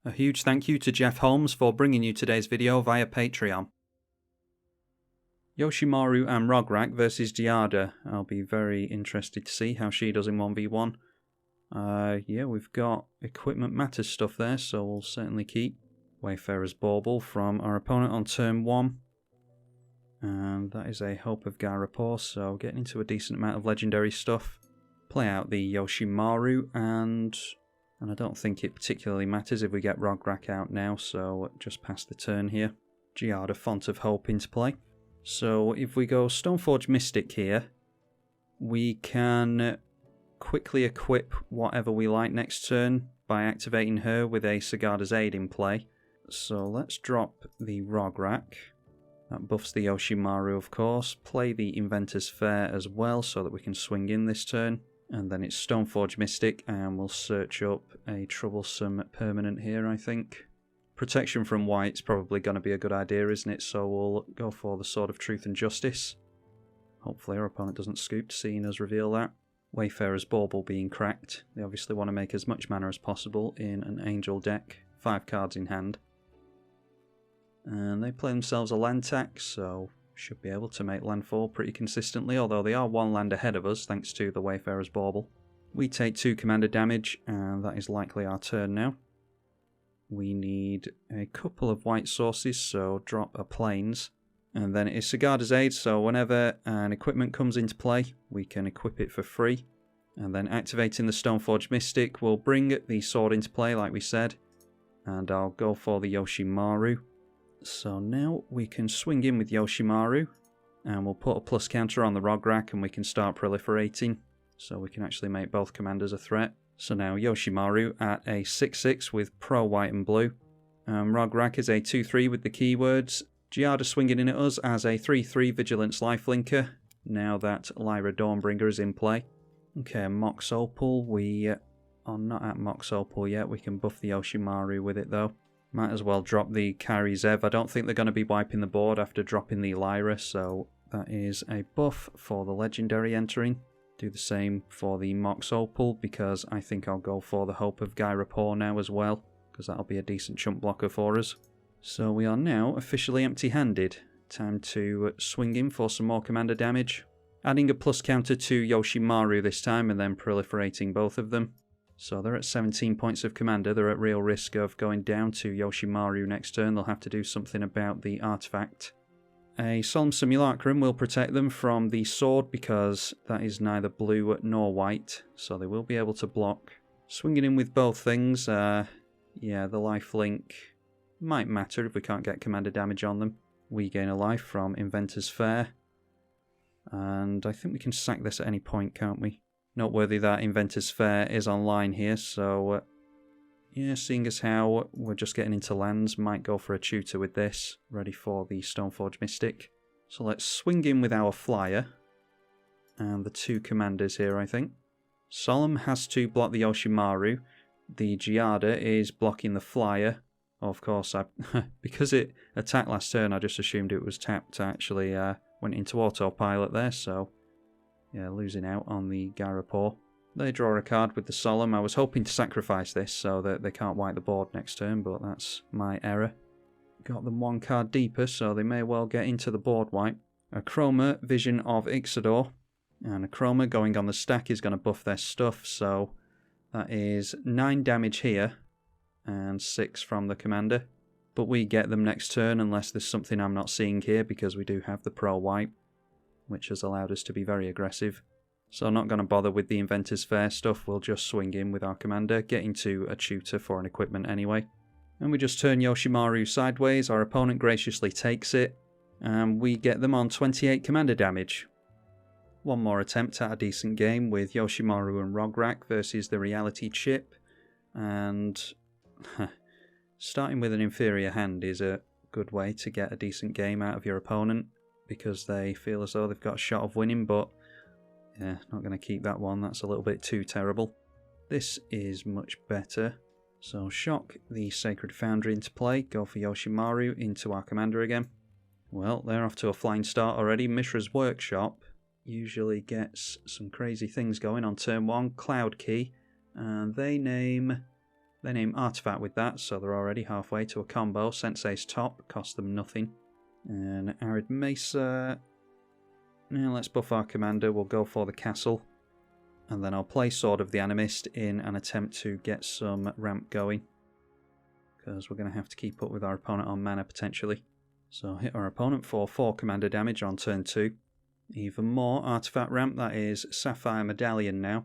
A huge thank you to Jeff Holmes for bringing you today's video via Patreon. Yoshimaru and Rograkh versus Giada. I'll be very interested to see how she does in 1v1. Yeah, we've got equipment matters stuff there, so we'll certainly keep Wayfarer's Bauble from our opponent on turn 1. And that is a Hope of Garapor, so getting into a decent amount of legendary stuff. Play out the Yoshimaru, and I don't think it particularly matters if we get Rograkh out now, so just pass the turn here. Giada, Font of Hope into play. So if we go Stoneforge Mystic here, we can quickly equip whatever we like next turn by activating her with a Sagada's Aid in play. So let's drop the Rograkh. That buffs the Yoshimaru, of course. Play the Inventor's Fair as well so that we can swing in this turn. And then it's Stoneforge Mystic, and we'll search up a troublesome permanent here, I think. Protection from white's probably going to be a good idea, isn't it? So we'll go for the Sword of Truth and Justice. Hopefully our opponent doesn't scoop, seeing us reveal that. Wayfarer's Bauble being cracked. They obviously want to make as much mana as possible in an Angel deck. 5 cards in hand. And they play themselves a land tax, so should be able to make landfall pretty consistently, although they are 1 land ahead of us thanks to the Wayfarer's Bauble. We take 2 commander damage, and that is likely our turn now. We need a couple of white sources, so drop a Plains. And then it is Sagada's Aid, so whenever an equipment comes into play, we can equip it for free. And then activating the Stoneforge Mystic will bring the sword into play, like we said. And I'll go for the Yoshimaru. So now we can swing in with Yoshimaru, and we'll put a plus counter on the Rograkh, and we can start proliferating. So we can actually make both commanders a threat. So now Yoshimaru at a 6-6 with pro white and blue. Rograkh is a 2-3 with the keywords. Giada swinging in at us as a 3-3 Vigilance Lifelinker, now that Lyra Dawnbringer is in play. Okay, Mox Opal. We are not at Mox Opal yet. We can buff the Yoshimaru with it though. Might as well drop the Kairi Zev. I don't think they're going to be wiping the board after dropping the Lyra, so that is a buff for the Legendary entering. Do the same for the Mox Opal, because I think I'll go for the Hope of Garapor now as well, because that'll be a decent chump blocker for us. So we are now officially empty-handed. Time to swing in for some more commander damage. Adding a plus counter to Yoshimaru this time, and then proliferating both of them. So they're at 17 points of commander. They're at real risk of going down to Yoshimaru next turn. They'll have to do something about the artifact. A Solemn Simulacrum will protect them from the sword, because that is neither blue nor white, so they will be able to block. Swinging in with both things, yeah, the lifelink might matter if we can't get commander damage on them. We gain a life from Inventor's Fair, and I think we can sack this at any point, can't we? Noteworthy that Inventor's Fair is online here, so yeah, seeing as how we're just getting into lands, might go for a tutor with this, ready for the Stoneforge Mystic. So let's swing in with our flyer, and the 2 commanders here, I think. Solemn has to block the Yoshimaru, the Giada is blocking the flyer. Of course, because it attacked last turn, I just assumed it was tapped. I actually went into autopilot there, so yeah, losing out on the Garapor. They draw a card with the Solemn. I was hoping to sacrifice this so that they can't wipe the board next turn, but that's my error. Got them 1 card deeper, so they may well get into the board wipe. A Chroma, Vision of Ixodor, and a Chroma going on the stack is going to buff their stuff, so that is 9 damage here, and 6 from the commander. But we get them next turn unless there's something I'm not seeing here, because we do have the pro wipe, which has allowed us to be very aggressive. So I'm not going to bother with the Inventor's Fair stuff, we'll just swing in with our commander, get into a tutor for an equipment anyway. And we just turn Yoshimaru sideways, our opponent graciously takes it, and we get them on 28 commander damage. One more attempt at a decent game with Yoshimaru and Rograkh versus the Reality Chip, and starting with an inferior hand is a good way to get a decent game out of your opponent, because they feel as though they've got a shot of winning, but yeah, not going to keep that one. That's a little bit too terrible. This is much better. So shock the Sacred Foundry into play. Go for Yoshimaru into our commander again. Well, they're off to a flying start already. Mishra's Workshop usually gets some crazy things going on turn 1. Cloud Key. And they name They name Artifact with that, so they're already halfway to a combo. Sensei's Top, cost them nothing. And Arid Mesa... Now let's buff our commander, we'll go for the castle. And then I'll play Sword of the Animist in an attempt to get some ramp going. Because we're going to have to keep up with our opponent on mana potentially. So hit our opponent for 4 commander damage on turn 2. Even more Artifact ramp, that is Sapphire Medallion now.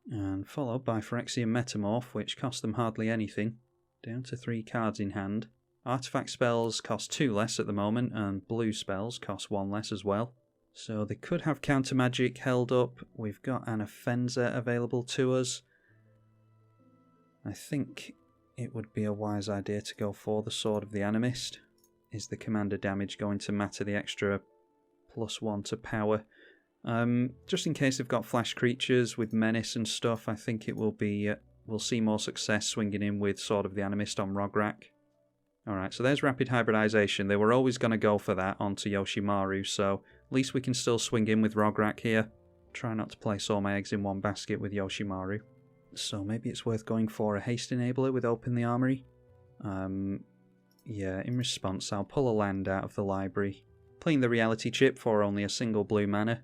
And followed by Phyrexian Metamorph, which cost them hardly anything. Down to 3 cards in hand. Artifact spells cost 2 less at the moment, and blue spells cost 1 less as well. So they could have counter magic held up. We've got an Offenza available to us. I think it would be a wise idea to go for the Sword of the Animist. Is the commander damage going to matter, the extra +1 to power? Just in case they've got flash creatures with menace and stuff, I think it will be, we'll see more success swinging in with Sword of the Animist on Rograkh. Alright, so there's Rapid Hybridization. They were always going to go for that onto Yoshimaru, so at least we can still swing in with Rograkh here. Try not to place all my eggs in one basket with Yoshimaru. So maybe it's worth going for a haste enabler with Open the Armory. Yeah, in response I'll pull a land out of the library. Playing the Reality Chip for only a single blue mana.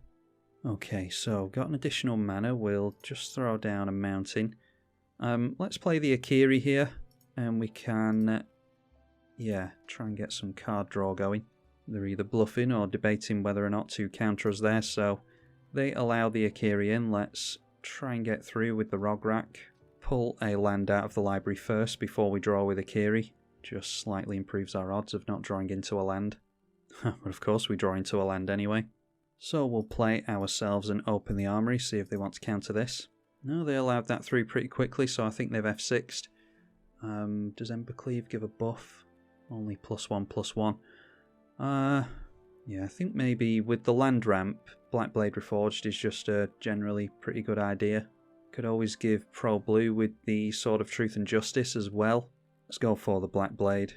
Okay, so got an additional mana, we'll just throw down a mountain. Let's play the Akiri here, and we can, try and get some card draw going. They're either bluffing or debating whether or not to counter us there, so they allow the Akiri in. Let's try and get through with the Rograkh. Pull a land out of the library first before we draw with Akiri. Just slightly improves our odds of not drawing into a land. But of course we draw into a land anyway. So we'll play ourselves and Open the Armory, see if they want to counter this. No, they allowed that through pretty quickly, so I think they've F6'd. Does Embercleave give a buff? Only +1/+1. Yeah, I think maybe with the land ramp, Blackblade Reforged is just a generally pretty good idea. Could always give Pro Blue with the Sword of Truth and Justice as well. Let's go for the Blackblade.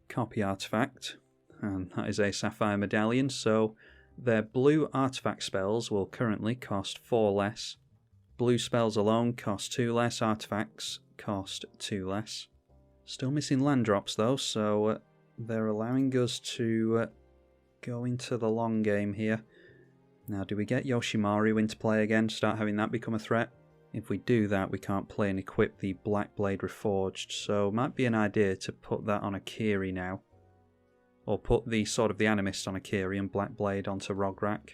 Copy Artifact, and that is a Sapphire Medallion, so their blue artifact spells will currently cost 4 less. Blue spells alone cost 2 less, artifacts cost 2 less. Still missing land drops though, so they're allowing us to go into the long game here. Now, do we get Yoshimaru into play again, start having that become a threat? If we do that, we can't play and equip the Blackblade Reforged, so it might be an idea to put that on Akiri now. Or put the Sword of the Animist on Akiri and Blackblade onto Rograkh.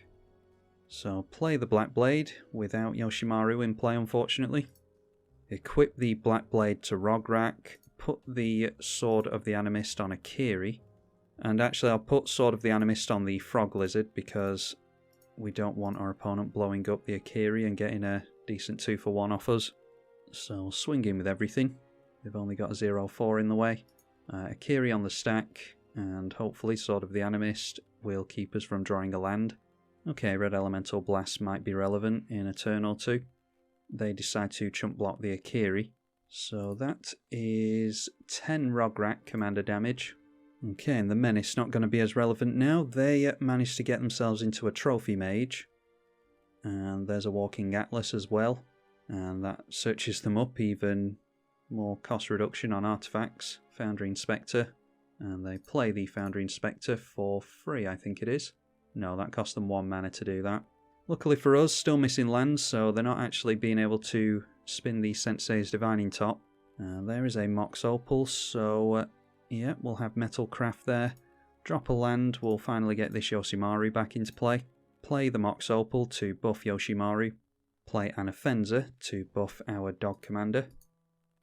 So play the Blackblade without Yoshimaru in play, unfortunately. Equip the Blackblade to Rograkh, put the Sword of the Animist on Akiri, and actually I'll put Sword of the Animist on the Frog Lizard because we don't want our opponent blowing up the Akiri and getting a decent 2-for-1 off us. So swing in with everything. They've only got a 0-4 in the way. Akiri on the stack, and hopefully Sword of the Animist will keep us from drawing a land. Okay, Red Elemental Blast might be relevant in a turn or two. They decide to chump block the Akiri. So that is 10 Rograkh commander damage. Okay, and the Menace not going to be as relevant now. They managed to get themselves into a Trophy Mage. And there's a Walking Atlas as well. And that searches them up, even more cost reduction on artifacts. Foundry Inspector. And they play the Foundry Inspector for free, I think it is. No, that cost them 1 mana to do that. Luckily for us, still missing lands, so they're not actually being able to spin the Sensei's Divining Top. There is a Mox Opal, so yeah, we'll have Metalcraft there. Drop a land, we'll finally get this Yoshimaru back into play. Play the Mox Opal to buff Yoshimaru. Play an Offenza to buff our Dog Commander.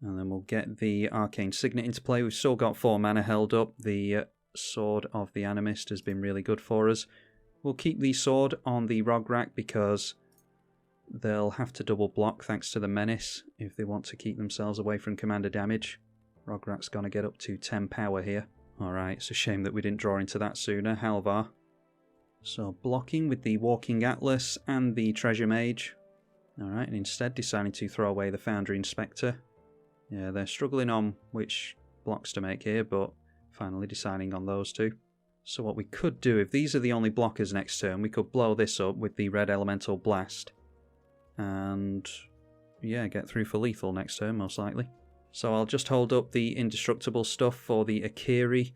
And then we'll get the Arcane Signet into play. We've still got 4 mana held up. The Sword of the Animist has been really good for us. We'll keep the sword on the Rograkh because they'll have to double block thanks to the Menace if they want to keep themselves away from commander damage. Rograkh's going to get up to 10 power here. Alright, it's a shame that we didn't draw into that sooner. Halvar. So blocking with the Walking Atlas and the Treasure Mage. Alright, and instead deciding to throw away the Foundry Inspector. Yeah, they're struggling on which blocks to make here, but finally deciding on those two. So what we could do, if these are the only blockers next turn, we could blow this up with the Red Elemental Blast. And yeah, get through for lethal next turn, most likely. So I'll just hold up the indestructible stuff for the Akiri.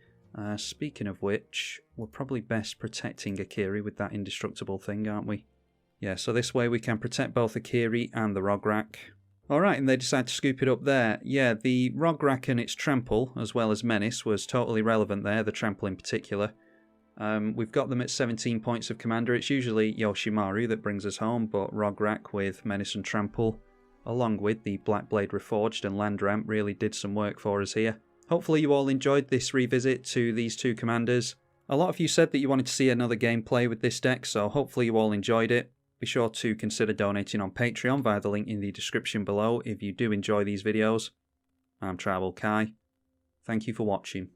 Speaking of which, we're probably best protecting Akiri with that indestructible thing, aren't we? Yeah, so this way we can protect both Akiri and the Rograkh. Alright, and they decide to scoop it up there. Yeah, the Rograkh and its trample, as well as menace, was totally relevant there, the trample in particular. We've got them at 17 points of commander. It's usually Yoshimaru that brings us home, but Rograkh with menace and trample, along with the Black Blade Reforged and land ramp, really did some work for us here. Hopefully you all enjoyed this revisit to these two commanders. A lot of you said that you wanted to see another gameplay with this deck, so hopefully you all enjoyed it. Be sure to consider donating on Patreon via the link in the description below if you do enjoy these videos. I'm tribalkai. Thank you for watching.